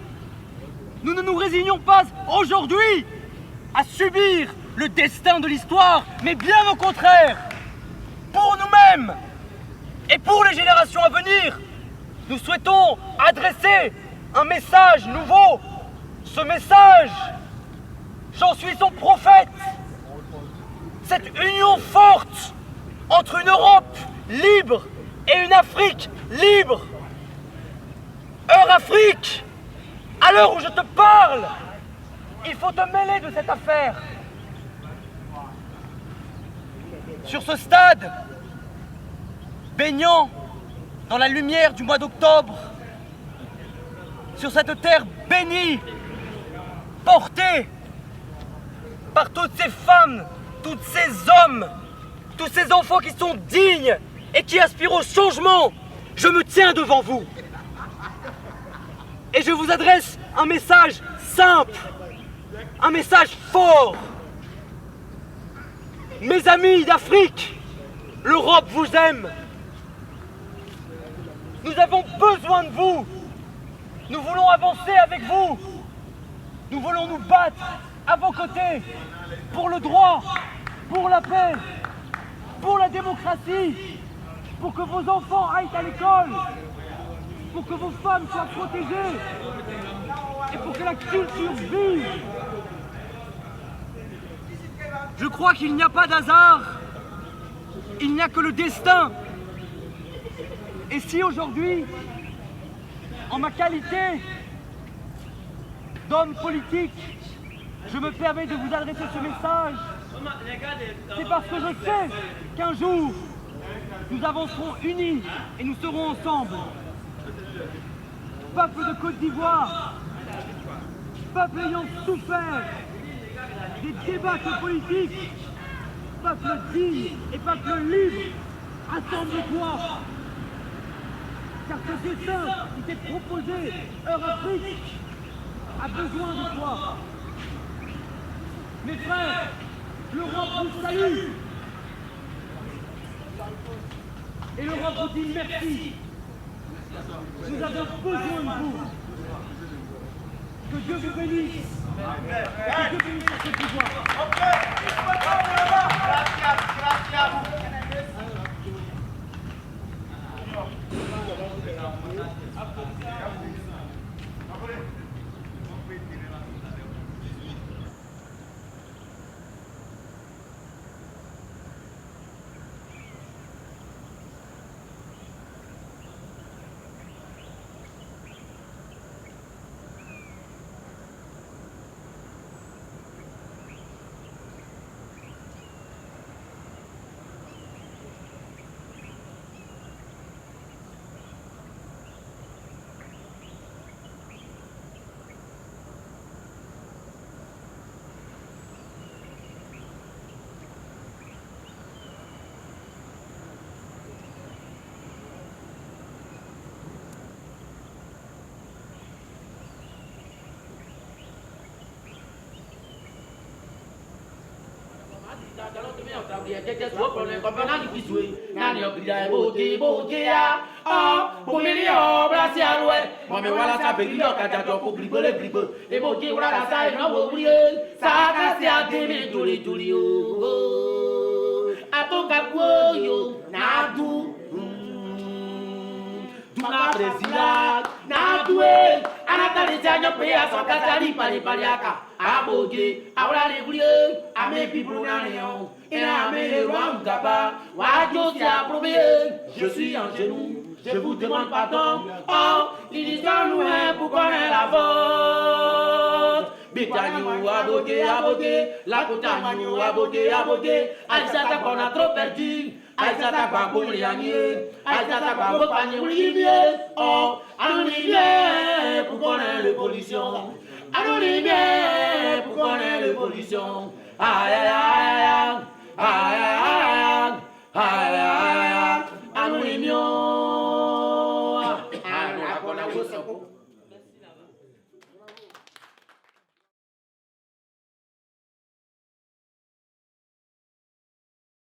Nous ne nous résignons pas aujourd'hui à subir le destin de l'histoire, mais bien au contraire, pour nous-mêmes et pour les générations à venir, nous souhaitons adresser un message nouveau. Ce message, j'en suis son prophète. Cette union forte entre une Europe libre et une Afrique libre. Heure Afrique, à l'heure où je te parle, il faut te mêler de cette affaire. Sur ce stade, baignant dans la lumière du mois d'octobre, sur cette terre bénie, portée par toutes ces femmes, tous ces hommes, tous ces enfants qui sont dignes et qui aspirent au changement, je me tiens devant vous. Et je vous adresse un message simple, un message fort. Mes amis d'Afrique, l'Europe vous aime. Nous avons besoin de vous. Nous voulons avancer avec vous. Nous voulons nous battre à vos côtés pour le droit, pour la paix, pour la démocratie, pour que vos enfants aillent à l'école, pour que vos femmes soient protégées et pour que la culture vive. Je crois qu'il n'y a pas d'hasard, il n'y a que le destin. Et si aujourd'hui, en ma qualité d'homme politique, je me permets de vous adresser ce message, c'est parce que je sais qu'un jour, nous avancerons unis et nous serons ensemble. Peuple de Côte d'Ivoire, peuple ayant souffert des débats politiques, peuple digne et peuple libre, assemble-toi. Car ce destin qui t'est proposé, Heure Afrique, a besoin de toi. Mes frères, l'Europe vous salue. Et l'Europe vous dit merci. Nous avons besoin de vous. Que Dieu vous bénisse. Que Dieu bénisse ce pouvoir. Je suis en genoux, je vous demande pardon. Oh, l'histoire nous est pour connaître la faute. Bitagnou, abogué, abogué, la Coutagnou, abogué, abogué. Aïsata qu'on a trop perdu. Aïsata pas pour les agniers. Aïsata pas pour panier Olivier. Oh, Olivier, pour connaître l'évolution. Olivier, pour connaître l'évolution. Aïe, aïe,